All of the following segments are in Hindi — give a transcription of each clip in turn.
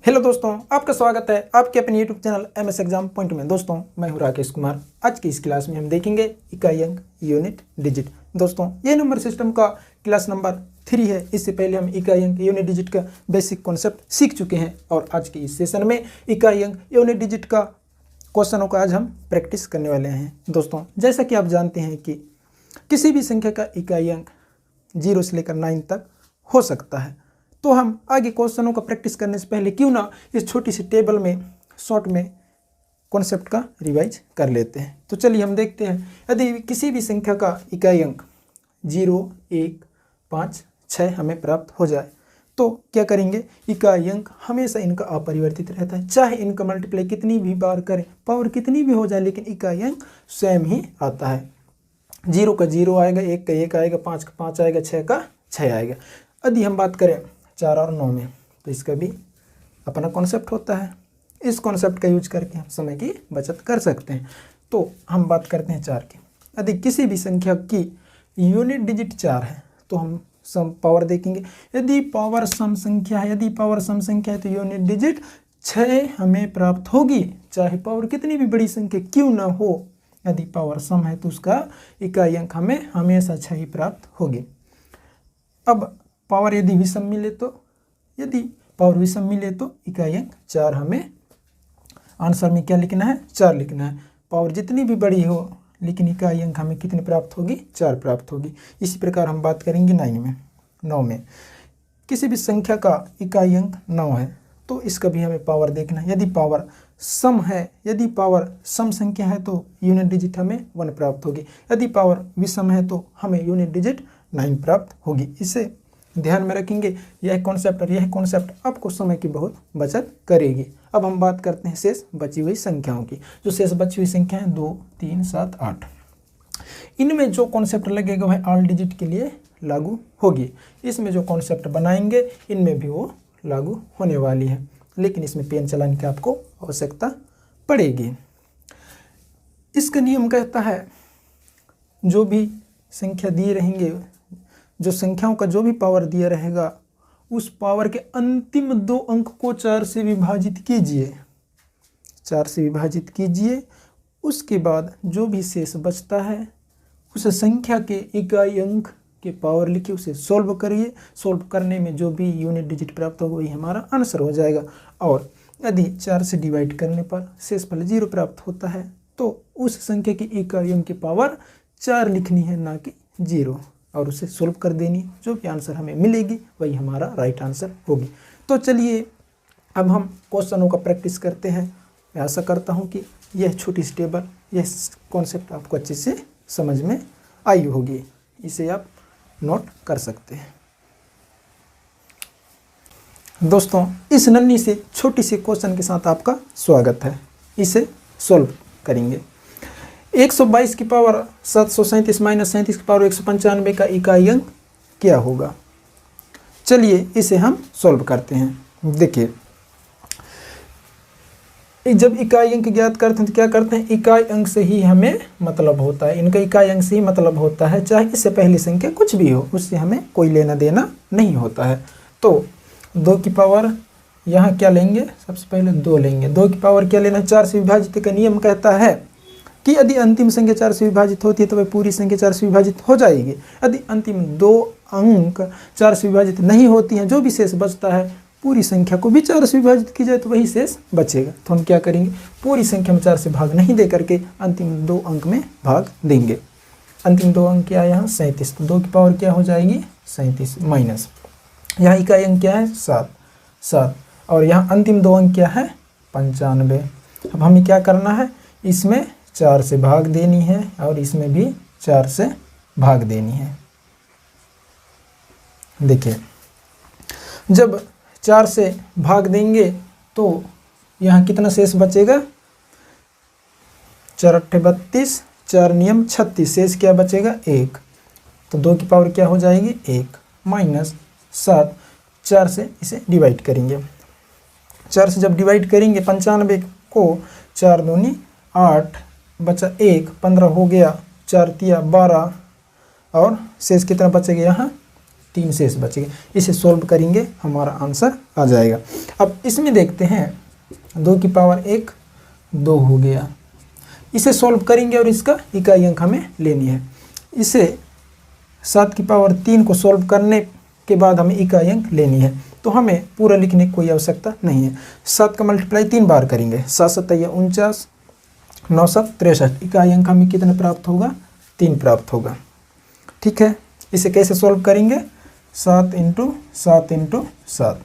हेलो दोस्तों, आपका स्वागत है आपके अपने YouTube channel MS exam point में। दोस्तों मैं हूं राकेश कुमार। आज की इस क्लास में हम देखेंगे इकाई अंक, यूनिट, डिजिट। दोस्तों ये नंबर सिस्टम का क्लास नंबर 3 है। इससे पहले हम इकाई अंक, यूनिट, डिजिट का बेसिक कॉन्सेप्ट सीख चुके हैं और आज के इस सेशन में इकाई अंक, यूनिट, डिजिट का क्वेश्चनों का आज हम प्रैक्टिस करने वाले हैं। दोस्तों जैसा कि आप जानते हैं कि किसी भी संख्या का इकाई अंक 0 से लेकर 9 तक हो सकता है, तो हम आगे क्वेश्चनों का प्रैक्टिस करने से पहले क्यों ना इस छोटी सी टेबल में शॉर्ट में कॉन्सेप्ट का रिवाइज कर लेते हैं। तो चलिए हम देखते हैं, यदि किसी भी संख्या का इकाई अंक 0, 1, 5, 6 हमें प्राप्त हो जाए तो क्या करेंगे। इकाई अंक हमेशा इनका अपरिवर्तित रहता है, चाहे इनका मल्टीप्लाई कितनी भी बार करें, पावर कितनी भी हो जाए, लेकिन इकाई अंक स्वयं ही आता है। 0 का 0 आएगा, 1 का 1 आएगा, 5 का 5 आएगा, 6 का 6 आएगा। यदि हम बात करें 4 और 9 में, तो इसका भी अपना कॉन्सेप्ट होता है। इस कॉन्सेप्ट का यूज करके हम समय की बचत कर सकते हैं। तो हम बात करते हैं 4 की। यदि किसी भी संख्या की यूनिट डिजिट 4 है तो हम सम पावर देखेंगे। यदि पावर सम संख्या है, तो यूनिट डिजिट 6 हमें प्राप्त होगी, चाहे पावर कितनी भी बड़ी संख्या क्यों ना हो। यदि पावर सम है तो उसका इकाई अंक हमें हमेशा 6 ही प्राप्त होगी। अब पावर यदि विषम मिले तो इकाई अंक 4 हमें आंसर में क्या लिखना है, 4 लिखना है। पावर जितनी भी बड़ी हो लेकिन इकाई अंक हमें कितनी प्राप्त होगी, 4 प्राप्त होगी। इसी प्रकार हम बात करेंगे 9 में किसी भी संख्या का इकाई अंक 9 है तो इसका भी हमें पावर देखना है। यदि पावर सम है, यदि पावर सम संख्या है तो यूनिट डिजिट हमें 1 प्राप्त होगी। यदि पावर विषम है तो हमें यूनिट डिजिट 9 प्राप्त होगी। इसे ध्यान में रखेंगे। यह कॉन्सेप्ट आपको समय की बहुत बचत करेगी। अब हम बात करते हैं शेष बची हुई संख्याओं की। जो शेष बची हुई संख्या है 2, 3, 7, 8, इनमें जो कॉन्सेप्ट लगेगा वह ऑल डिजिट के लिए लागू होगी। इसमें जो कॉन्सेप्ट बनाएंगे इनमें भी वो लागू होने वाली है, लेकिन इसमें पेन चलाने की आपको आवश्यकता पड़ेगी। इसका नियम कहता है जो भी संख्या दिए रहेंगे, जो संख्याओं का जो भी पावर दिया रहेगा, उस पावर के अंतिम 2 अंक को 4 से विभाजित कीजिए। 4 से विभाजित कीजिए, उसके बाद जो भी शेष बचता है उस संख्या के इकाई अंक के पावर लिखिए, उसे सॉल्व करिए। सॉल्व करने में जो भी यूनिट डिजिट प्राप्त होगा वही हमारा आंसर हो जाएगा। और यदि 4 से डिवाइड करने पर शेषफल 0 प्राप्त होता है तो उस संख्या की इकाई अंक की पावर 4 लिखनी है, ना कि 0, और उसे सोल्व कर देनी। जो भी आंसर हमें मिलेगी वही हमारा राइट आंसर होगी। तो चलिए अब हम क्वेश्चनों का प्रैक्टिस करते हैं। मैं आशा करता हूँ कि यह छोटी सी टेबल, यह कॉन्सेप्ट आपको अच्छे से समझ में आई होगी। इसे आप नोट कर सकते हैं। दोस्तों इस नन्ही से छोटी सी क्वेश्चन के साथ आपका स्वागत है। इसे सोल्व करेंगे। 122 की पावर 737 माइनस 37 की पावर 195 का इकाई अंक क्या होगा। चलिए इसे हम सॉल्व करते हैं। देखिए, जब इकाई अंक ज्ञात करते हैं तो क्या करते हैं, इकाई अंक से ही हमें मतलब होता है। इनका इकाई अंक से ही मतलब होता है, चाहे इससे पहली संख्या कुछ भी हो, उससे हमें कोई लेना देना नहीं होता है। तो 2 की पावर यहाँ क्या लेंगे, सबसे पहले 2 लेंगे। 2 की पावर क्या लेना, 4 से विभाजित का नियम कहता है कि यदि अंतिम संख्या 4 से विभाजित होती है तो वह पूरी संख्या 4 से विभाजित हो जाएगी। यदि अंतिम 2 अंक 4 से विभाजित नहीं होती हैं, जो भी शेष बचता है पूरी संख्या को भी 4 से विभाजित की जाए तो वही शेष बचेगा। तो हम क्या करेंगे, पूरी संख्या में 4 से भाग नहीं दे करके अंतिम 2 अंक में भाग देंगे। अंतिम 2 अंक क्या है यहाँ 37, तो 2 की पावर क्या हो जाएगी 37 माइनस, यहाँ इकाई अंक क्या है 7, और यहाँ अंतिम 2 अंक क्या है 95। अब हमें क्या करना है, इसमें 4 से भाग देनी है और इसमें भी 4 से भाग देनी है। देखिए, जब 4 से भाग देंगे तो यहाँ कितना शेष बचेगा, 4 8 32, 4 नियम 36, शेष क्या बचेगा 1। तो 2 की पावर क्या हो जाएगी 1 माइनस 7, 4 से इसे डिवाइड करेंगे। 4 से जब डिवाइड करेंगे 95 को, 4 दूनी 8, बचा 1, 15 हो गया, 4 तिया 12, और शेष कितना बचेगा यहाँ 3 शेष बचेगा। इसे सॉल्व करेंगे हमारा आंसर आ जाएगा। अब इसमें देखते हैं 2 की पावर 1 2 हो गया। इसे सॉल्व करेंगे और इसका इकाई अंक हमें लेनी है। इसे 7 की पावर 3 को सॉल्व करने के बाद हमें इकाई अंक लेनी है, तो हमें पूरा लिखने की कोई आवश्यकता नहीं है। 7 का मल्टीप्लाई 3 बार करेंगे, 7 7 49, 9 7 63, इकाई अंक हमें कितना प्राप्त होगा? 3 प्राप्त होगा। ठीक है, इसे कैसे सॉल्व करेंगे? 7 × 7 × 7,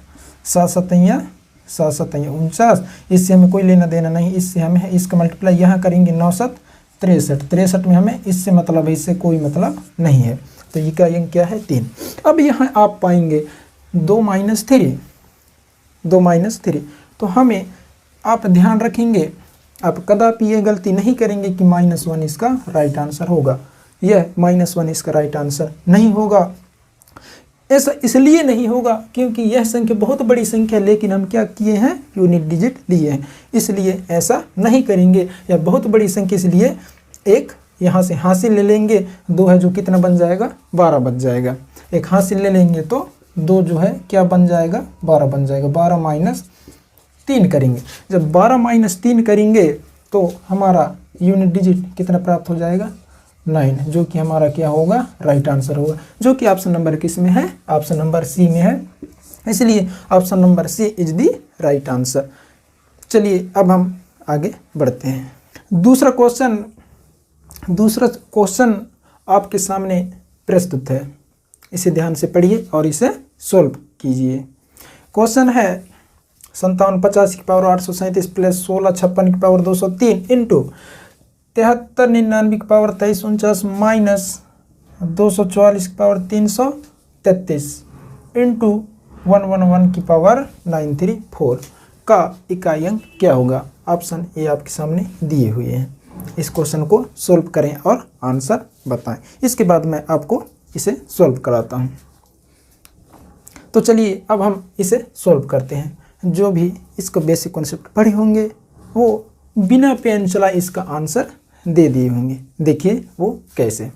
7 7 49, इससे हमें कोई लेना देना नहीं। इससे हमें इसका मल्टीप्लाई यहाँ करेंगे 9 7 63, 63 में हमें इससे मतलब है, इससे कोई मतलब नहीं है। तो इकाई अंक क्या है? 3। अब यहाँ आप पाएंगे 2 - 3, 2 - 3, तो हमें आप ध्यान रखेंगे, आप कदापि ये गलती नहीं करेंगे कि -1 इसका राइट आंसर होगा। यह -1 इसका राइट आंसर नहीं होगा। ऐसा इसलिए नहीं होगा क्योंकि यह संख्या बहुत बड़ी संख्या, लेकिन हम क्या किए हैं? यूनिट डिजिट लिए हैं, इसलिए ऐसा नहीं करेंगे। यह बहुत बड़ी संख्या, इसलिए एक यहाँ से हासिल ले लेंगे, 2 है जो कितना बन जाएगा? 12 बन जाएगा। एक हासिल ले लेंगे तो 2 जो है क्या बन जाएगा? 12 बन जाएगा। 12 - 3 करेंगे, जब 12 - 3 करेंगे तो हमारा यूनिट डिजिट कितना प्राप्त हो जाएगा? 9, जो कि हमारा क्या होगा? राइट आंसर होगा, जो कि ऑप्शन नंबर किस में है? ऑप्शन नंबर सी में है, इसलिए option number C is the right answer. चलिए अब हम आगे बढ़ते हैं। दूसरा क्वेश्चन आपके सामने प्रस्तुत है, इसे ध्यान से पढ़िए और इसे सोल्व कीजिए। क्वेश्चन है 57 50 की पावर 837 प्लस 16 56 की पावर 203 इंटू 73 99 की पावर 23 49 माइनस 244 की पावर 333 इंटू 111 की पावर 934 का इकाई अंक क्या होगा? ऑप्शन ए आपके सामने दिए हुए हैं। इस क्वेश्चन को सोल्व करें और आंसर बताएं। इसके बाद मैं आपको इसे सोल्व कराता हूं। तो चलिए अब हम इसे सोल्व करते हैं। जो भी इसको बेसिक कॉन्सेप्ट पढ़े होंगे वो बिना पेन चलाए इसका आंसर दे दिए होंगे। देखिए वो कैसे।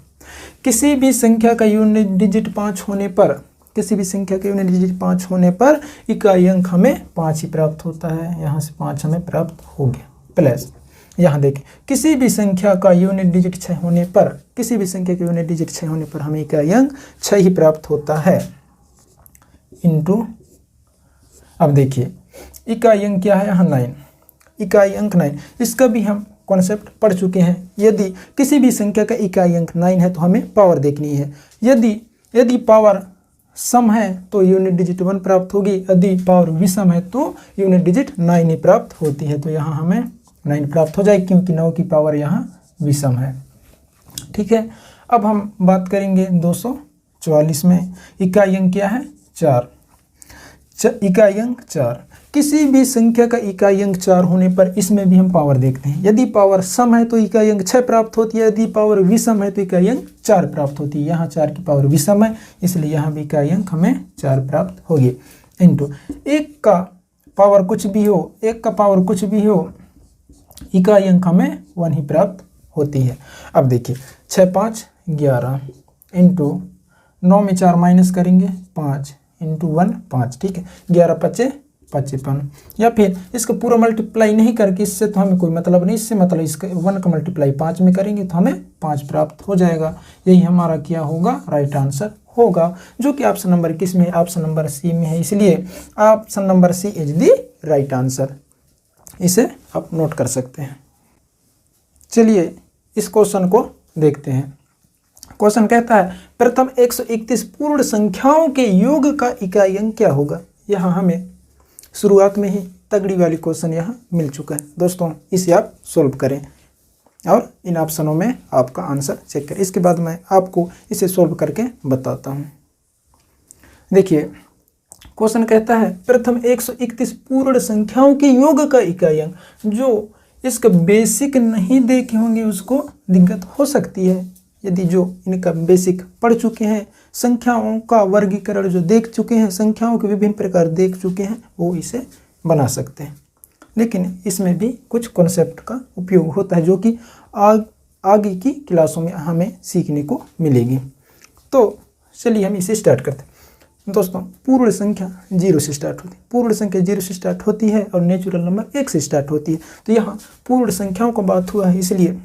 किसी भी संख्या का यूनिट डिजिट 5 होने पर, किसी भी संख्या का यूनिट डिजिट 5 होने पर इकाई अंक हमें 5 ही प्राप्त होता है। यहाँ से 5 हमें प्राप्त हो गया। प्लस यहाँ देखिए, किसी भी संख्या का यूनिट डिजिट 6 होने पर, किसी भी संख्या का यूनिट डिजिट 6 होने पर हमें इकाई अंक 6 ही प्राप्त होता है। इंटू, अब देखिए इकाई अंक क्या है? यहाँ 9, इकाई अंक 9, इसका भी हम कॉन्सेप्ट पढ़ चुके हैं। यदि किसी भी संख्या का इकाई अंक 9 है तो हमें पावर देखनी है। यदि पावर सम है तो यूनिट डिजिट 1 प्राप्त होगी, यदि पावर विषम है तो यूनिट डिजिट 9 ही प्राप्त होती है। तो यहाँ हमें 9 प्राप्त हो जाएगी क्योंकि 9 की पावर यहाँ विषम है। ठीक है, अब हम बात करेंगे 244 में। इकाई अंक क्या है? 4, इकाई अंक 4। किसी भी संख्या का इकाई अंक 4 होने पर इसमें भी हम पावर देखते हैं। यदि पावर सम है तो इकाई अंक 6 प्राप्त होती है, यदि पावर विषम है तो इकाई अंक 4 प्राप्त होती है। यहाँ 4 की पावर विषम है, इसलिए यहाँ भी इकाई अंक हमें 4 प्राप्त होगी। इंटू 1 का पावर कुछ भी हो, 1 का पावर कुछ भी हो, इकाई अंक हमें 1 ही प्राप्त होती है। अब देखिए 6 5 11 इंटू 9 में 4 माइनस करेंगे 5 इंटू 1 5। ठीक है, 11 5 55, या फिर इसका पूरा मल्टीप्लाई नहीं करके, इससे तो हमें कोई मतलब नहीं, इससे मतलब इसका 1 का मल्टीप्लाई 5 में करेंगे तो हमें 5 प्राप्त हो जाएगा। यही हमारा क्या होगा? राइट आंसर होगा, जो कि ऑप्शन नंबर किस में है? ऑप्शन नंबर सी में है, इसलिए option number C is the right answer. इसे आप नोट कर सकते हैं। चलिए इस क्वेश्चन को देखते हैं। क्वेश्चन कहता है प्रथम 131 पूर्ण संख्याओं के योग का इकाई अंक क्या होगा? यहाँ हमें शुरुआत में ही तगड़ी वाली क्वेश्चन यहाँ मिल चुका है। दोस्तों इसे आप सोल्व करें और इन ऑप्शनों में आपका आंसर चेक करें। इसके बाद मैं आपको इसे सोल्व करके बताता हूँ। देखिए क्वेश्चन कहता है प्रथम 131 पूर्ण संख्याओं के योग का इकाई अंक। जो इसका बेसिक नहीं देखे होंगे उसको दिक्कत हो सकती है। यदि जो इनका बेसिक पढ़ चुके हैं, संख्याओं का वर्गीकरण जो देख चुके हैं, संख्याओं के विभिन्न प्रकार देख चुके हैं, वो इसे बना सकते हैं। लेकिन इसमें भी कुछ कॉन्सेप्ट का उपयोग होता है जो कि आगे की क्लासों में हमें सीखने को मिलेगी। तो चलिए हम इसे स्टार्ट करते हैं। दोस्तों पूर्ण संख्या 0 से स्टार्ट होती है, पूर्ण संख्या 0 से स्टार्ट होती है और नेचुरल नंबर 1 से स्टार्ट होती है। तो यहाँ पूर्ण संख्याओं का बात हुआ है, इसलिए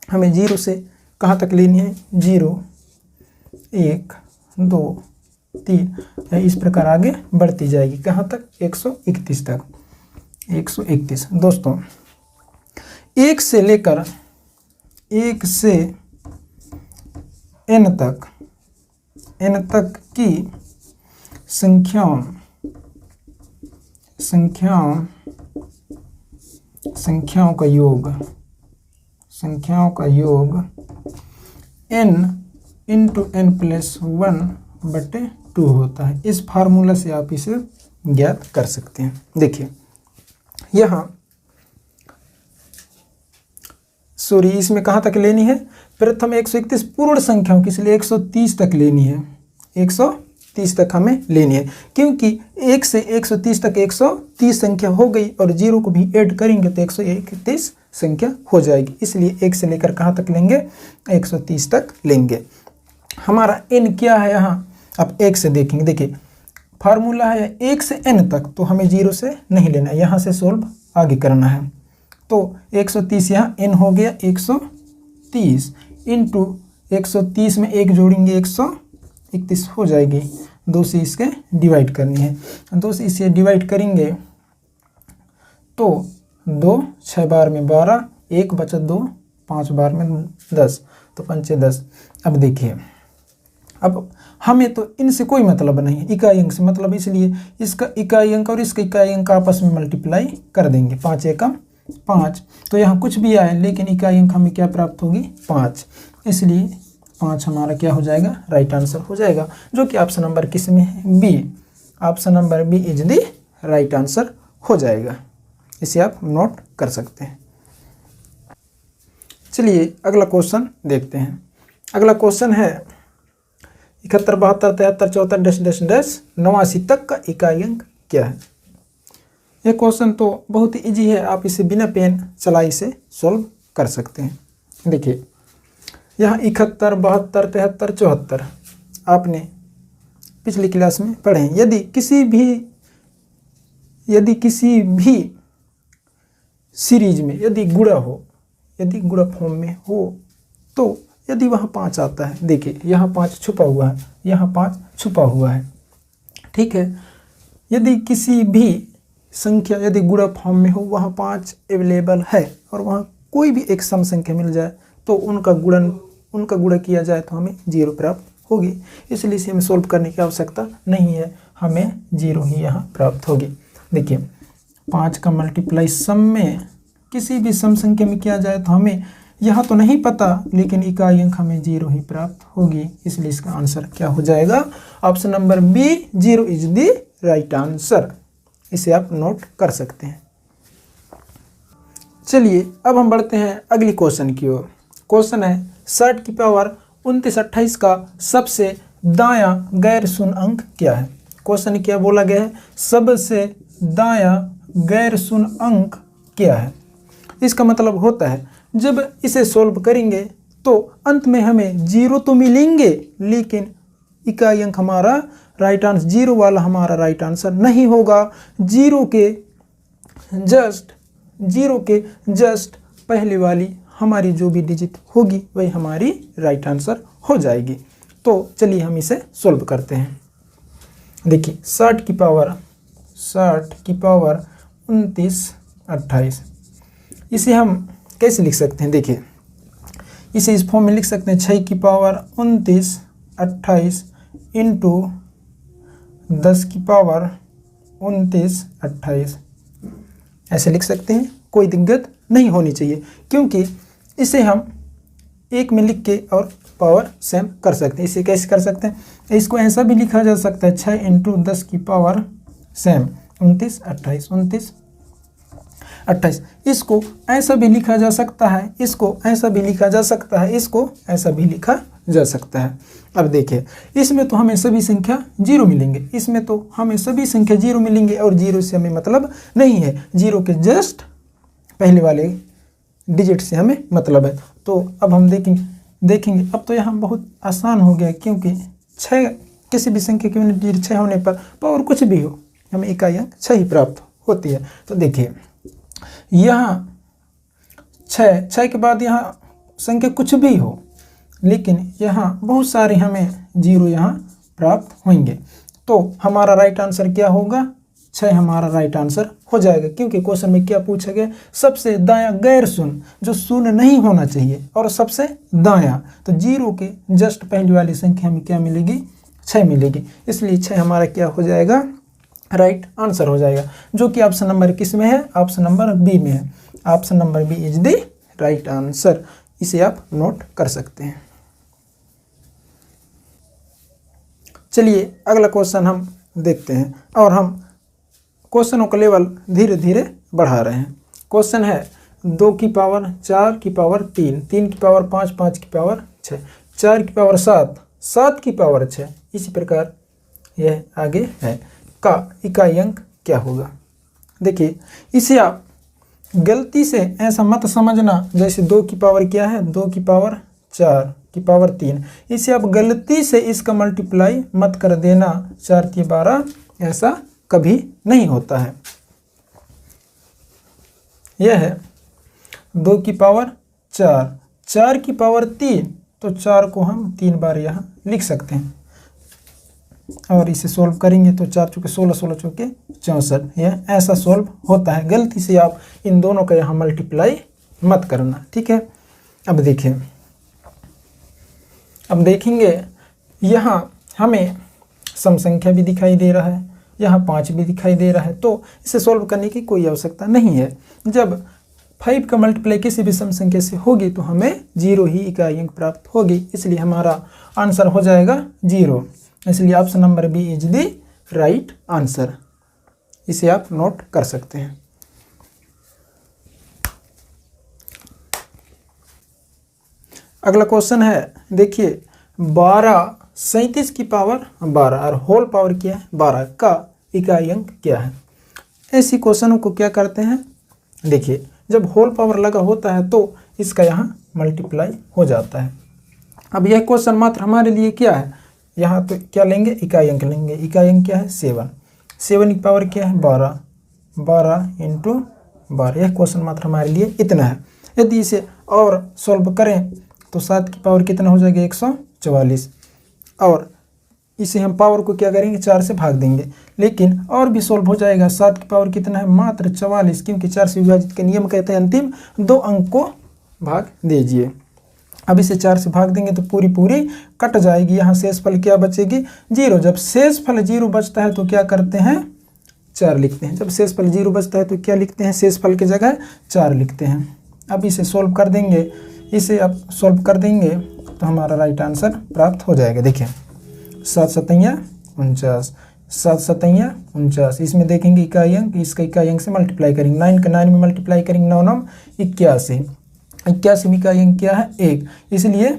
हमें 0 से कहाँ तक लेनी है, 0 1 2 3 इस प्रकार आगे बढ़ती जाएगी, कहाँ तक, 131 तक, 131। दोस्तों 1 से लेकर 1 से n तक की संख्याओं का योग n इंटू n+1/2 होता है। इस फार्मूला से आप इसे ज्ञात कर सकते हैं। देखिए यहाँ इसमें कहाँ तक लेनी है, प्रथम 131 पूर्ण संख्याओं की, इसलिए 130 तक लेनी है, 130 तक हमें लेनी है, क्योंकि 1 से 130 तक 130 संख्या हो गई और 0 को भी ऐड करेंगे तो 131 संख्या हो जाएगी, इसलिए 1 से लेकर कहाँ तक लेंगे, 130 तक लेंगे। हमारा n क्या है यहाँ, अब 1 से देखेंगे। देखिए फार्मूला है 1 से n तक, तो हमें 0 से नहीं लेना है, यहाँ से सोल्व आगे करना है। तो 130 यहाँ n हो गया 130 इंटू 130 में 1 जोड़ेंगे 131 हो जाएगी, 2 से इसके डिवाइड करनी है, 2 से इसे डिवाइड करेंगे तो 2 6 बार में 12, 1 बचा 2, 5 बार में 10, तो 5 10। अब देखिए अब हमें तो इनसे कोई मतलब नहीं है, इकाई अंक से मतलब, इसलिए इसका इकाई अंक और इसका इकाई अंक आपस में मल्टीप्लाई कर देंगे, 5 एकम 5, तो यहाँ कुछ भी आए लेकिन इकाई अंक हमें क्या प्राप्त होगी, 5, इसलिए 5 हमारा क्या हो जाएगा, राइट आंसर हो जाएगा, जो कि ऑप्शन नंबर किस में है, B. Option number B is the right answer हो जाएगा, इसे आप नोट कर सकते हैं। चलिए अगला क्वेश्चन देखते हैं। अगला क्वेश्चन है 71 72 73 74 -89 तक का इकाई अंक क्या है। यह क्वेश्चन तो बहुत ही ईजी है, आप इसे बिना पेन चलाए से सॉल्व कर सकते हैं। देखिए यहाँ 71 72 73 74 आपने पिछली क्लास में पढ़े हैं। यदि किसी भी सीरीज में यदि गुणा हो, यदि गुणा फॉर्म में हो, तो यदि वहाँ 5 आता है, देखिए यहाँ 5 छुपा हुआ है, यहाँ 5 छुपा हुआ है, ठीक है। यदि किसी भी संख्या यदि गुणा फॉर्म में हो, वहाँ 5 अवेलेबल है और वहाँ कोई भी एक सम संख्या मिल जाए तो उनका गुणा किया जाए तो हमें 0 प्राप्त होगी, इसलिए इसे हमें सोल्व करने की आवश्यकता नहीं है, हमें 0 ही यहाँ प्राप्त होगी। देखिए 5 का मल्टीप्लाई सम में किसी भी सम संख्या में किया जाए तो हमें यहाँ तो नहीं पता, लेकिन इकाई अंक हमें 0 ही प्राप्त होगी, इसलिए इसका आंसर क्या हो जाएगा, option number B 0 is the right answer, इसे आप नोट कर सकते हैं। चलिए अब हम बढ़ते हैं अगली क्वेश्चन की ओर। क्वेश्चन है 60 की पावर 29 28 का सबसे दायां गैर शून्य अंक क्या है। क्वेश्चन क्या बोला गया है, सबसे दायां गैर शून्य अंक क्या है। इसका मतलब होता है जब इसे सोल्व करेंगे तो अंत में हमें 0 तो मिलेंगे, लेकिन इकाई अंक हमारा राइट आंसर 0 वाला हमारा राइट आंसर नहीं होगा। 0 के जस्ट पहले वाली हमारी जो भी डिजिट होगी वही हमारी राइट आंसर हो जाएगी। तो चलिए हम इसे सोल्व करते हैं। देखिए 60 की पावर 29 28, इसे हम कैसे लिख सकते हैं। देखिए इसे इस फॉर्म में लिख सकते हैं 6 की पावर 29 28 इंटू 10 की पावर 29 28, ऐसे लिख सकते हैं, कोई दिक्कत नहीं होनी चाहिए, क्योंकि इसे हम एक में लिख के और पावर सेम कर सकते हैं। इसे कैसे कर सकते हैं, इसको ऐसा भी लिखा जा सकता है 6 इंटू 10 की पावर सेम 29 28 29 28, इसको ऐसा भी लिखा जा सकता है, इसको ऐसा भी लिखा जा सकता है, इसको ऐसा भी लिखा जा सकता है। अब देखिए इसमें तो हमें सभी संख्या 0 मिलेंगे, इसमें तो हमें सभी संख्या 0 मिलेंगे और 0 से हमें मतलब नहीं है, 0 के जस्ट पहले वाले डिजिट से हमें मतलब है। तो अब हम देखेंगे अब तो यहाँ बहुत आसान हो गया, क्योंकि 6 किसी भी संख्या की यूनिट डिजिट 6 होने पर पावर कुछ भी हो हमें इकाई अंक 6 ही प्राप्त होती है। तो देखिए यहाँ 6 के बाद यहाँ संख्या कुछ भी हो, लेकिन यहाँ बहुत सारे हमें 0 यहाँ प्राप्त होंगे। तो हमारा राइट आंसर क्या होगा? 6 हमारा राइट आंसर हो जाएगा, क्योंकि क्वेश्चन में क्या पूछा गया? सबसे दायां गैर शून्य, जो शून्य नहीं होना चाहिए, और सबसे दायां। तो 0 के जस्ट पहली वाली संख्या हमें क्या मिलेगी? 6 मिलेगी। इसलिए 6 हमारा क्या हो जाएगा? राइट आंसर हो जाएगा, जो कि ऑप्शन नंबर किस में है? ऑप्शन नंबर बी में है। Option number B is the right answer. इसे आप नोट कर सकते हैं। चलिए अगला क्वेश्चन हम देखते हैं, और हम क्वेश्चनों का लेवल धीरे धीरे बढ़ा रहे हैं। क्वेश्चन है 2 की पावर 4 की पावर 3, 3 की पावर 5, 5 की पावर 6, 4 की पावर 7, 7 की पावर 6। इसी प्रकार यह आगे है का इकाई अंक क्या होगा? देखिए इसे आप गलती से ऐसा मत समझना जैसे 2 की पावर क्या है? 2 की पावर 4 की पावर 3। इसे आप गलती से इसका मल्टीप्लाई मत कर देना। 4 की 12 ऐसा कभी नहीं होता है। यह है 2 की पावर 4, 4 की पावर 3, तो 4 को हम 3 बार यहाँ लिख सकते हैं, और इसे सोल्व करेंगे तो 4 चौके 16, 16 चौके 64। यह ऐसा सोल्व होता है। गलती से आप इन दोनों का यहाँ मल्टीप्लाई मत करना, ठीक है। अब देखिए, अब देखेंगे यहाँ हमें सम संख्या भी दिखाई दे रहा है, यहाँ 5 भी दिखाई दे रहा है, तो इसे सोल्व करने की कोई आवश्यकता नहीं है। जब 5 का मल्टीप्लाई किसी भी सम संख्या से होगी तो हमें 0 ही इकाई अंक प्राप्त होगी, इसलिए हमारा आंसर हो जाएगा 0। इसलिए option number B is the right answer. इसे आप नोट कर सकते हैं। अगला क्वेश्चन है, देखिए 12 37 की पावर 12 और होल पावर क्या है? 12 का इकाई अंक क्या है? ऐसी क्वेश्चनों को क्या करते हैं? देखिए जब होल पावर लगा होता है तो इसका यहाँ मल्टीप्लाई हो जाता है। अब यह क्वेश्चन मात्र हमारे लिए क्या है? यहाँ तो क्या लेंगे? इकाई अंक लेंगे। इकाई अंक क्या है? 7। 7 की पावर क्या है? 12, 12 इंटू 12। यह क्वेश्चन मात्र हमारे लिए इतना है। यदि इसे और सॉल्व करें तो 7 की पावर कितना हो जाएगा? 144। और इसे हम पावर को क्या करेंगे? 4 से भाग देंगे, लेकिन और भी सॉल्व हो जाएगा। 7 की पावर कितना है? मात्र 44, क्योंकि 4 से विभाजित के नियम कहते हैं अंतिम 2 अंक को भाग दीजिए। अब इसे 4 से भाग देंगे तो पूरी कट जाएगी। यहाँ शेषफल क्या बचेगी? 0। जब शेषफल 0 बचता है तो क्या करते हैं? 4 लिखते हैं। जब शेषफल 0 बचता है तो क्या लिखते हैं? शेषफल की जगह 4 लिखते हैं। अब इसे सॉल्व कर देंगे। इसे अब सॉल्व कर देंगे तो हमारा राइट आंसर प्राप्त हो जाएगा। देखिए 7 सतैया 49, 7 सतैया 49। इसमें देखेंगे इकाई अंक, इसका इकाई अंक से मल्टीप्लाई करेंगे। 9 का 9 में मल्टीप्लाई करेंगे, 9 9 81। 81 में इकाई अंक क्या है? 1। इसलिए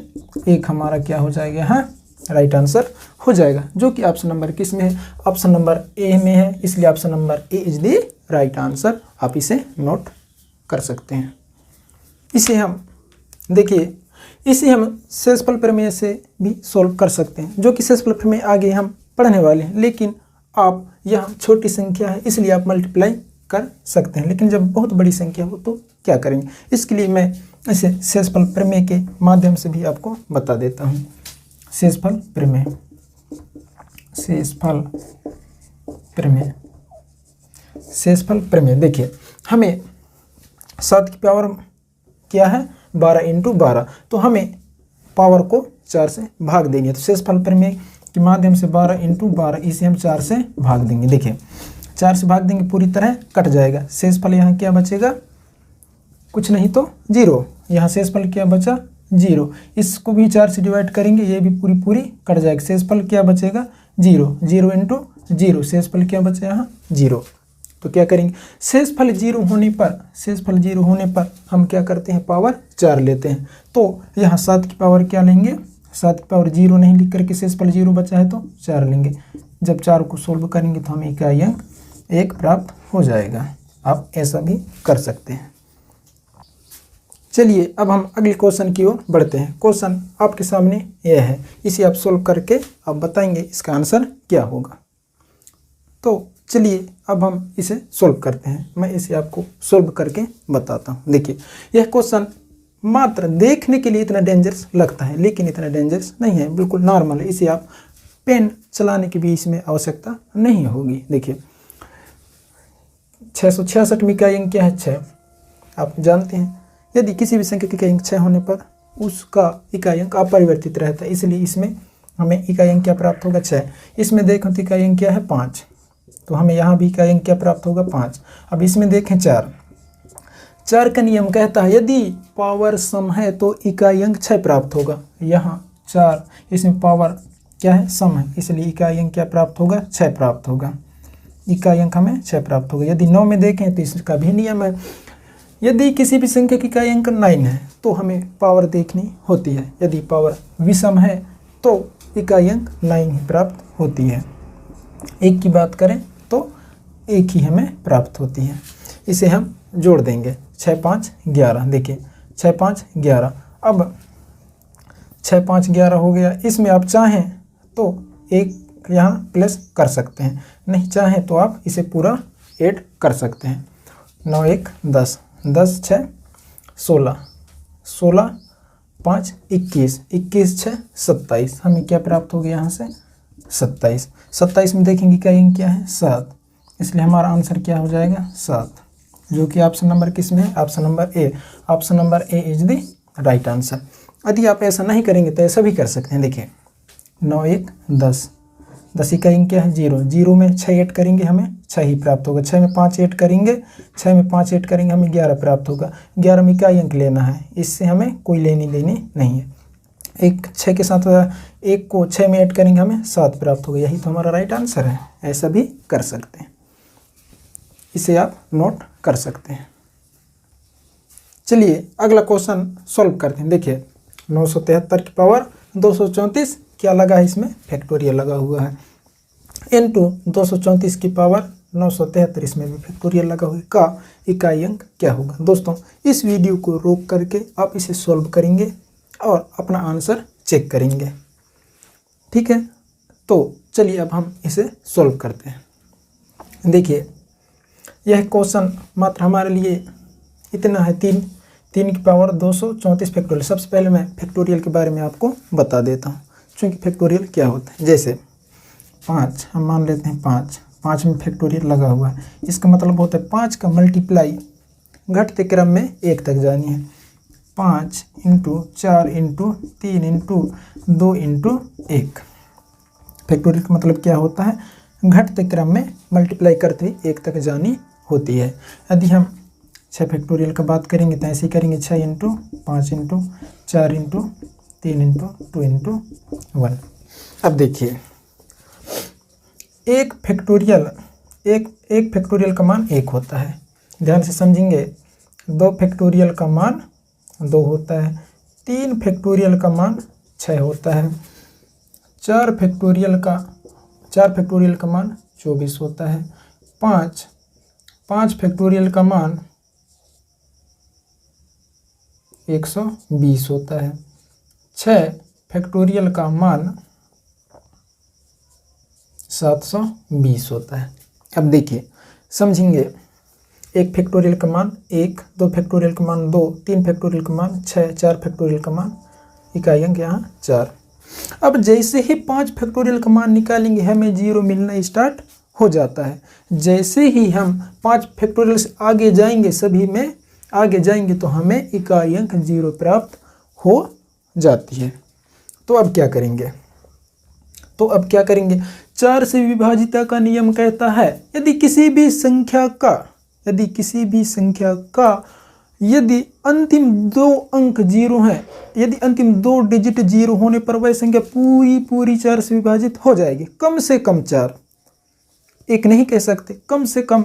1 हमारा क्या हो जाएगा? यहाँ राइट आंसर हो जाएगा, जो कि ऑप्शन नंबर किस में है? ऑप्शन नंबर ए में है। इसलिए option number A is the right answer. आप इसे नोट कर सकते हैं। इसे हम देखिए, इसे हम शेषफल प्रमेय से भी सोल्व कर सकते हैं, जो कि शेषफल प्रमेय आगे हम पढ़ने वाले हैं। लेकिन आप यहाँ छोटी संख्या है इसलिए आप मल्टीप्लाई कर सकते हैं, लेकिन जब बहुत बड़ी संख्या हो तो क्या करेंगे? इसके लिए मैं इसे शेषफल प्रमेय के माध्यम से भी आपको बता देता हूँ। शेषफल प्रमेय, शेषफल प्रमेय, शेषफल प्रमेय। देखिए हमें 7 की पावर क्या है? 12 इंटू 12, तो हमें पावर को 4 से भाग देंगे। तो शेषफल प्रमेय के माध्यम से 12 इंटू 12, इसे हम 4 से भाग देंगे। देखिए 4 से भाग देंगे पूरी तरह कट जाएगा। शेषफल यहाँ क्या बचेगा? कुछ नहीं तो 0। यहाँ शेषफल क्या बचा? 0। इसको भी 4 से डिवाइड करेंगे, ये भी पूरी कट जाएगी। शेषफल क्या बचेगा? 0। 0 इंटू 0, शेषफल क्या बचा? यहाँ 0। तो क्या करेंगे? शेषफल 0 होने पर, शेषफल 0 होने पर हम क्या करते हैं? पावर 4 लेते हैं। तो यहाँ 7 की पावर क्या लेंगे? 7 की पावर 0 नहीं लिख करके शेषफल 0 बचा है तो 4 लेंगे। जब 4 को सोल्व करेंगे तो हमें इकाई अंक 1 प्राप्त हो जाएगा। आप ऐसा भी कर सकते हैं। चलिए अब हम अगले क्वेश्चन की ओर बढ़ते हैं। क्वेश्चन आपके सामने यह है, इसे आप सोल्व करके आप बताएंगे इसका आंसर क्या होगा। तो चलिए अब हम इसे सोल्व करते हैं। मैं इसे आपको सोल्व करके बताता हूँ। देखिए यह क्वेश्चन मात्र देखने के लिए इतना डेंजरस लगता है, लेकिन इतना डेंजरस नहीं है, बिल्कुल नॉर्मल है। इसे आप पेन चलाने की भी इसमें आवश्यकता नहीं होगी। देखिए 666 में इकाई अंक क्या है? 6। आप जानते हैं यदि किसी भी संख्या की इकाई अंक 6 होने पर उसका इकाई अंक अपरिवर्तित रहता है, इसलिए इसमें हमें इकाई अंक क्या प्राप्त होगा? 6। इसमें देखें तो इकाई अंक क्या है? 5, तो हमें यहाँ भी इकाई अंक क्या प्राप्त होगा? 5। अब इसमें देखें 4 का नियम कहता है यदि पावर सम है तो इकाई अंक 6 प्राप्त होगा। यहाँ 4, इसमें पावर क्या है? सम है, इसलिए इकाई अंक क्या प्राप्त होगा? 6 प्राप्त होगा। इकाई अंक हमें 6 प्राप्त होगा। यदि 9 में देखें तो इसका भी नियम है, यदि किसी भी संख्या की इकाई अंक 9 है तो हमें पावर देखनी होती है। यदि पावर विषम है तो इकाई अंक 9 ही प्राप्त होती है। एक की बात करें तो एक ही हमें प्राप्त होती है। इसे हम जोड़ देंगे, 6 5 11। देखिए 6 5 11। अब 6 5 11 हो गया। इसमें आप चाहें तो एक यहाँ प्लस कर सकते हैं, नहीं चाहें तो आप इसे पूरा ऐड कर सकते हैं। 9 1 10, 10 6 16, 16 5 21, 21 6 27। हमें क्या प्राप्त हो गया यहाँ से? 27। 27 में देखेंगे इकाई अंक क्या है? 7, इसलिए हमारा आंसर क्या हो जाएगा? 7, जो कि ऑप्शन नंबर किस में है? Option number A. Option number A is the right answer. यदि आप ऐसा नहीं करेंगे तो ऐसा भी कर सकते हैं। देखिए 9 1 10, 10 इकाई अंक क्या है? 0, 0 में 6 ऐड करेंगे हमें 6 ही प्राप्त होगा। 6 में 5 ऐड करेंगे, 6 में 5 ऐड करेंगे हमें 11 प्राप्त होगा। 11 में इकाई अंक लेना है, इससे हमें कोई लेनी देनी नहीं है। एक 6 के साथ 1 को 6 में ऐड करेंगे हमें 7 प्राप्त होगा। यही तो हमारा राइट आंसर है। ऐसा भी कर सकते हैं, इसे आप नोट कर सकते हैं। चलिए अगला क्वेश्चन सॉल्व करते हैं। देखिए 973 की पावर 234 क्या लगा है? इसमें फैक्टोरियल लगा हुआ है। इनटू 234 की पावर 973, इसमें भी फैक्टोरियल लगा हुआ है, का इकाई अंक क्या होगा? दोस्तों इस वीडियो को रोक करके आप इसे सॉल्व करेंगे और अपना आंसर चेक करेंगे, ठीक है? तो चलिए अब हम इसे सॉल्व करते हैं। देखिए यह क्वेश्चन मात्र हमारे लिए इतना है, 3 की पावर 234 फैक्टोरियल। सबसे पहले मैं फैक्टोरियल के बारे में आपको बता देता हूँ, क्योंकि फैक्टोरियल क्या होता है। जैसे 5 हम मान लेते हैं, 5 में फैक्टोरियल लगा हुआ है, इसका मतलब होता है 5 का मल्टीप्लाई घटते क्रम में 1 तक जानी है। 5 × 4 × 3 × 2 × 1। फैक्टोरियल का मतलब क्या होता है? घटते क्रम में मल्टीप्लाई करते ही 1 तक जानी होती है। यदि हम 6 फैक्टोरियल का बात करेंगे तो ऐसे ही करेंगे, 6 × 5 × 4 × 3 × 2 × 1। अब देखिए एक फैक्टोरियल का मान 1 होता है, ध्यान से समझेंगे। 2 फैक्टोरियल का मान 2 होता है, 3 फैक्टोरियल का मान 6 होता है, 4 फैक्टोरियल का मान 24 होता है, 5 फैक्टोरियल का मान 120 होता है, 6 फैक्टोरियल का मान 720 होता है। अब देखिए समझेंगे, 1 फैक्टोरियल का मान 1, 2 फैक्टोरियल का मान 2, 3 फैक्टोरियल का मान 6, 4 फैक्टोरियल का मान इकाई अंक यहाँ 4। अब जैसे ही 5 फैक्टोरियल का मान निकालेंगे हमें 0 मिलना स्टार्ट हो जाता है। जैसे ही हम 5 फैक्टोरियल से आगे जाएंगे, सभी में आगे जाएंगे तो हमें इकाई अंक 0 प्राप्त हो जाती है। तो अब क्या करेंगे? 4 से विभाजिता का नियम कहता है यदि किसी भी संख्या का यदि अंतिम 2 अंक 0 हैं, यदि अंतिम 2 डिजिट 0 होने पर वह संख्या पूरी 4 से विभाजित हो जाएगी। कम से कम 4, एक नहीं कह सकते, कम से कम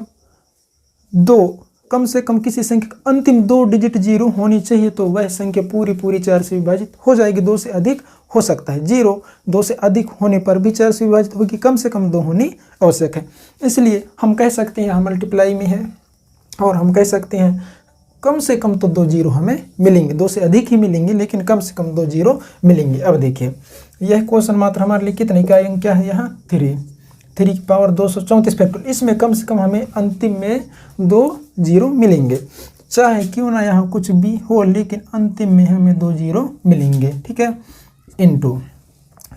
2, कम से कम किसी संख्या का अंतिम 2 डिजिट 0 होनी चाहिए, तो वह संख्या पूरी 4 से विभाजित हो जाएगी। 2 से अधिक हो सकता है, 0 2 से अधिक होने पर भी 4 से विभाजित होगी, कम से कम 2 होनी आवश्यक है। इसलिए हम कह सकते हैं यहाँ मल्टीप्लाई में है, और हम कह सकते हैं कम से कम तो 2 जीरो हमें मिलेंगे, 2 से अधिक ही मिलेंगे लेकिन कम से कम 2 जीरो मिलेंगे। अब देखिए यह क्वेश्चन मात्र हमारे लिए कितने इकाई अंक क्या है, यहाँ 3 की पावर 234 फैक्टोरियल। इसमें कम से कम हमें अंतिम में 2 जीरो मिलेंगे, चाहे क्यों ना यहाँ कुछ भी हो लेकिन अंतिम में हमें 2 जीरो मिलेंगे, ठीक है। इनटू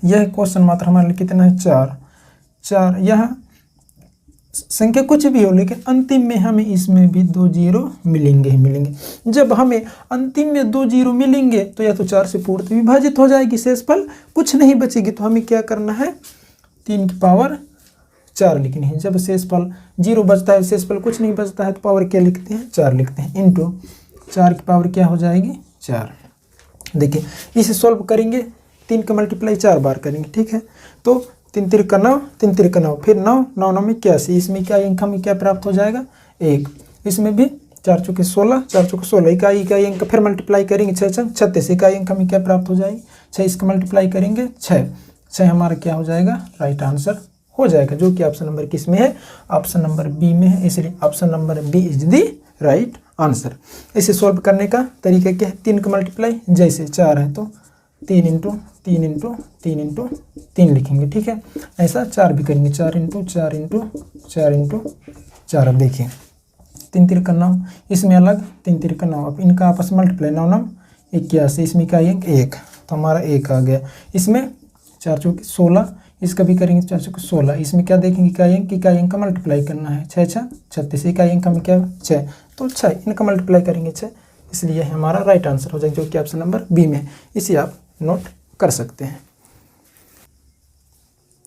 यह क्वेश्चन मात्र हमारे लिए कितना है 4, यह संख्या कुछ भी हो लेकिन अंतिम में हमें इसमें भी 2 जीरो मिलेंगे ही मिलेंगे। जब हमें अंतिम में 2 जीरो मिलेंगे तो या तो 4 से पूर्ति विभाजित हो जाएगी, शेषफल कुछ नहीं बचेगी। तो हमें क्या करना है, 3 की पावर 4 लिखनी है। जब शेषफल 0 बचता है, शेषफल कुछ नहीं बचता है, तो पावर क्या लिखते हैं, 4 लिखते हैं। इनटू 4 की पावर क्या हो जाएगी 4। देखिए इसे सॉल्व करेंगे, 3 का मल्टीप्लाई 4 बार करेंगे, ठीक है। तो 3 तिरका 9, 3 तिरका 9, फिर 9, 9 9 में 81। इसमें क्या अंक हमें क्या प्राप्त हो जाएगा 1। इसमें भी 4 चौके 16, 4 चौके 16 इकाई अंक फिर मल्टीप्लाई करेंगे 6 6 36 इकाई अंक हमें क्या प्राप्त हो जाएगी 6। इसका मल्टीप्लाई करेंगे 6 हमारा क्या हो जाएगा राइट आंसर हो जाएगा, जो कि ऑप्शन नंबर किस में है, ऑप्शन नंबर बी में है। इसलिए option number B is the right answer. इसे सॉल्व करने का तरीका क्या है, 3 का मल्टीप्लाई जैसे 4 है तो 3 इंटू 3 इंटू 3 इंटू 3 लिखेंगे, ठीक है। ऐसा 4 भी करेंगे, 4 इंटू 4 इंटू 4 इंटू 4। अब देखिए 3 तिरका 9, इसमें अलग 3 तिरका 9, अब इनका आपस में मल्टीप्लाई 9 9 81, इसमें क्या है 1, तो हमारा 1 आ गया। इसमें 4 चौके 16, इसका भी करेंगे 4 चौके 16। इसमें क्या देखेंगे इकाई अंक का मल्टीप्लाई करना है, 6 6 36 इकाई अंक में क्या 6, तो 6 इनका मल्टीप्लाई करेंगे 6, इसलिए हमारा राइट आंसर हो जाएगा, जो कि ऑप्शन नंबर बी में। इसे आप नोट कर सकते हैं।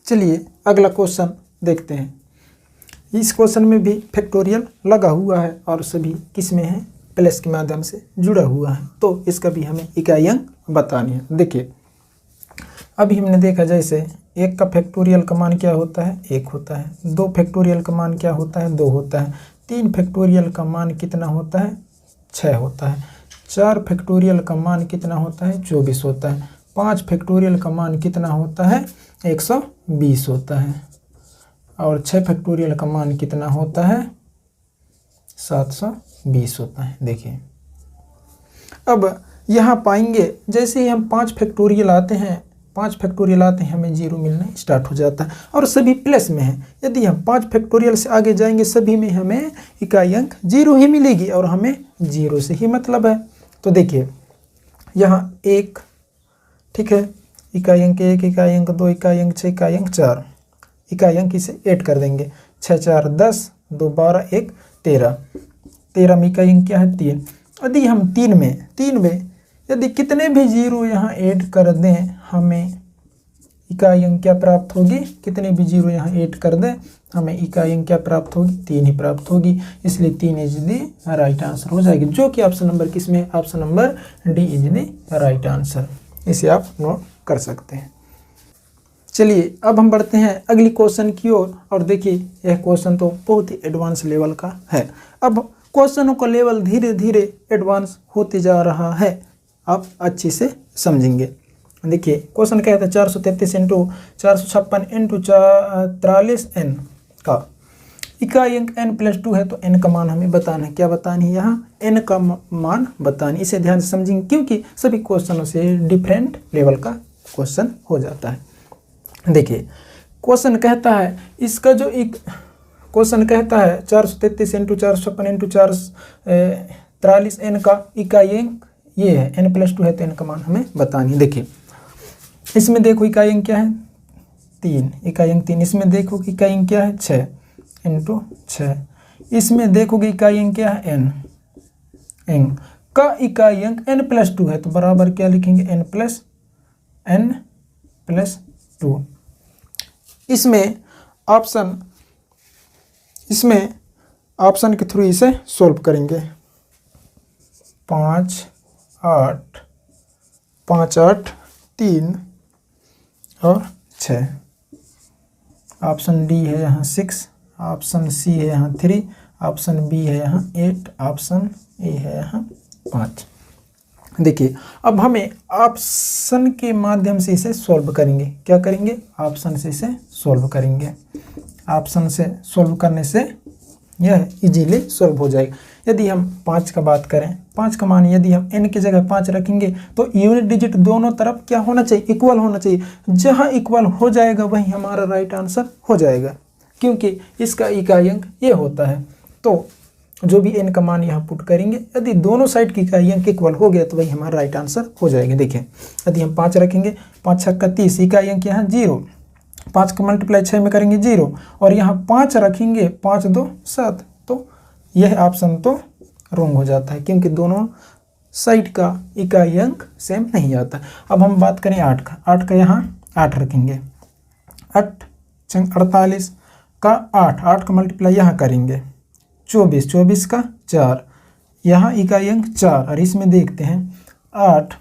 चलिए अगला क्वेश्चन देखते हैं। इस क्वेश्चन में भी फैक्टोरियल लगा हुआ है और सभी किस में है, प्लस के माध्यम से जुड़ा हुआ है, तो इसका भी हमें इकाई अंक बतानी है। देखिए अभी हमने देखा जैसे 1 का फैक्टोरियल का मान क्या होता है 1 होता है, 2 फैक्टोरियल का मान क्या होता है 2 होता है, 3 फैक्टोरियल का मान कितना होता है 6 होता है, 4 फैक्टोरियल का मान कितना होता है 24 होता है, 5 फैक्टोरियल का मान कितना होता है 120 होता है, और 6 फैक्टोरियल का मान कितना होता है 720 होता है। देखिए अब यहाँ पाएंगे जैसे ही हम 5 फैक्टोरियल आते हैं, 5 फैक्टोरियल आते हैं हमें 0 मिलना स्टार्ट हो जाता है और सभी प्लस में है। यदि हम 5 फैक्टोरियल से आगे जाएंगे सभी में हमें इकाई अंक 0 ही मिलेगी और हमें 0 से ही मतलब है। तो देखिए यहाँ 1, ठीक है, इकाई अंक 1, इकाई अंक 2, इकाई अंक 6, इकाई अंक 4, इकाई अंक इसे ऐड कर देंगे, 6 4 10, 2 12, 1 13, 13 में इकाई अंक क्या है 3। यदि हम 3 में यदि कितने भी 0 यहाँ ऐड कर दें हमें इकाई अंक क्या प्राप्त होगी, कितने भी 0 यहाँ ऐड कर दें हमें इकाई अंक क्या प्राप्त होगी 3 ही प्राप्त होगी, इसलिए 3 इज दी राइट आंसर हो जाएगी, जो कि ऑप्शन नंबर किस में, option number D is the right answer. इसे आप नोट कर सकते हैं। चलिए अब हम बढ़ते हैं अगली क्वेश्चन की ओर और देखिए यह क्वेश्चन तो बहुत ही एडवांस लेवल का है। अब क्वेश्चनों का लेवल धीरे धीरे एडवांस होते जा रहा है, आप अच्छे से समझेंगे। देखिए क्वेश्चन क्या है 433 इंटू 456 इंटू 43 n का इकाई अंक n+2 है, तो n का मान हमें बताना है। क्या बतानी है यहाँ n का मान बतानी, इसे ध्यान से समझेंगे क्योंकि सभी क्वेश्चनों से डिफरेंट लेवल का क्वेश्चन हो जाता है। देखिए क्वेश्चन कहता है इसका जो एक क्वेश्चन कहता है 433 इंटू 456 इंटू 43 n का इकाई अंक ये है, n+2 है तो n का मान हमें बतानी है। देखिए इसमें देखो इकाई अंक क्या है 3, इकाई अंक 3, इसमें देखो कि इकाई अंक क्या है 6 इंटू 6, इसमें देखोगे इकाई अंक क्या है n का इकाई अंक n+2 है, तो बराबर क्या लिखेंगे n+2। इसमें ऑप्शन के थ्रू इसे सॉल्व करेंगे। 5 8 5 8 3 और 6, ऑप्शन डी है यहाँ 6, ऑप्शन सी है यहाँ 3, ऑप्शन बी है यहाँ 8, ऑप्शन ए है यहाँ 5। देखिए अब हमें ऑप्शन के माध्यम से इसे सॉल्व करेंगे। क्या करेंगे, ऑप्शन से इसे सॉल्व करेंगे। ऑप्शन से सॉल्व करने से यह इजीली सॉल्व हो जाएगा। यदि हम 5 का बात करें, 5 का मान यदि हम n की जगह 5 रखेंगे तो यूनिट डिजिट दोनों तरफ क्या होना चाहिए, इक्वल होना चाहिए। जहां इक्वल हो जाएगा वही हमारा राइट आंसर हो जाएगा, क्योंकि इसका इकाई अंक ये होता है। तो जो भी n का मान यहाँ पुट करेंगे, यदि दोनों साइड की इकाई अंक इक्वल हो गया तो वही हमारा राइट आंसर हो जाएगा। देखिए यदि हम 5 रखेंगे, 5 छक्का 30, इकाई अंक यहाँ 0, 5 का मल्टीप्लाई 6 में करेंगे 0, और यहाँ 5 रखेंगे, 5 2 7, तो यह ऑप्शन तो रॉन्ग हो जाता है, क्योंकि दोनों साइड का इकाई अंक सेम नहीं आता। अब हम बात करें 8 का, 8 का यहाँ 8 रखेंगे, 8 48 का 8, 8 का मल्टीप्लाई यहाँ करेंगे 24, 24 का 4, यहाँ इकाई अंक 4, और इसमें देखते हैं 8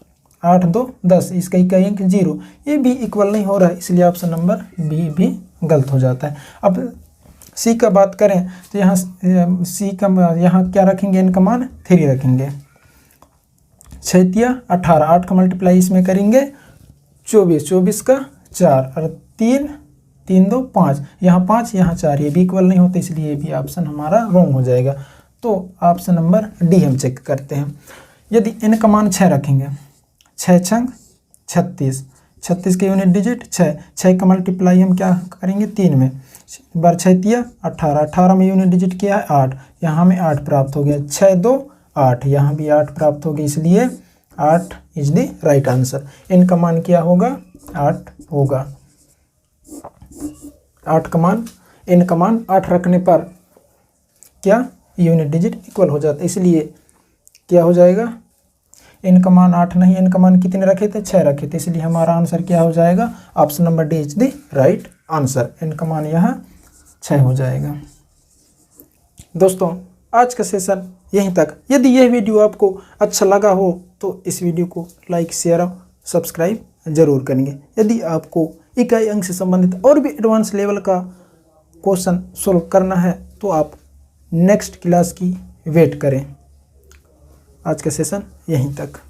8 2 10, इसका इकाई अंक 0, ये भी इक्वल नहीं हो रहा है, इसलिए ऑप्शन नंबर बी भी गलत हो जाता है। अब सी का बात करें तो यहाँ सी का यहाँ क्या रखेंगे, n का मान 3 रखेंगे, 6 तिया 18, 8 का मल्टीप्लाई इसमें करेंगे 24, 24 का 4, और 3 3 2 5, यहाँ 5 यहाँ 4, ये भी इक्वल नहीं होते, इसलिए ये भी ऑप्शन हमारा रॉन्ग हो जाएगा। तो ऑप्शन नंबर डी हम चेक करते हैं। यदि n का मान 6 रखेंगे, 6 छंग 36, 36 के यूनिट डिजिट 6, 6 का मल्टीप्लाई हम क्या करेंगे 3 में, बार 6 तिया 18, 18 में यूनिट डिजिट क्या है 8, यहाँ हमें 8 प्राप्त हो गया, 6 2 8, यहाँ भी 8 प्राप्त हो गया, इसलिए 8 is the right answer. n का मान क्या होगा, 8 होगा। 8 का मान, n का मान 8 रखने पर क्या यूनिट डिजिट इक्वल हो जाता है, इसलिए क्या हो जाएगा, n का मान 8 नहीं, n का मान कितने रखे थे, 6 रखे थे, इसलिए हमारा आंसर क्या हो जाएगा, option number D is the right answer. n का मान यहाँ 6 हो जाएगा। दोस्तों आज का सेशन यहीं तक। यदि यह वीडियो आपको अच्छा लगा हो तो इस वीडियो को लाइक शेयर और सब्सक्राइब जरूर करेंगे। यदि आपको इकाई अंक से संबंधित और भी एडवांस लेवल का क्वेश्चन सोल्व करना है तो आप नेक्स्ट क्लास की वेट करें। आज का सेशन यहीं तक।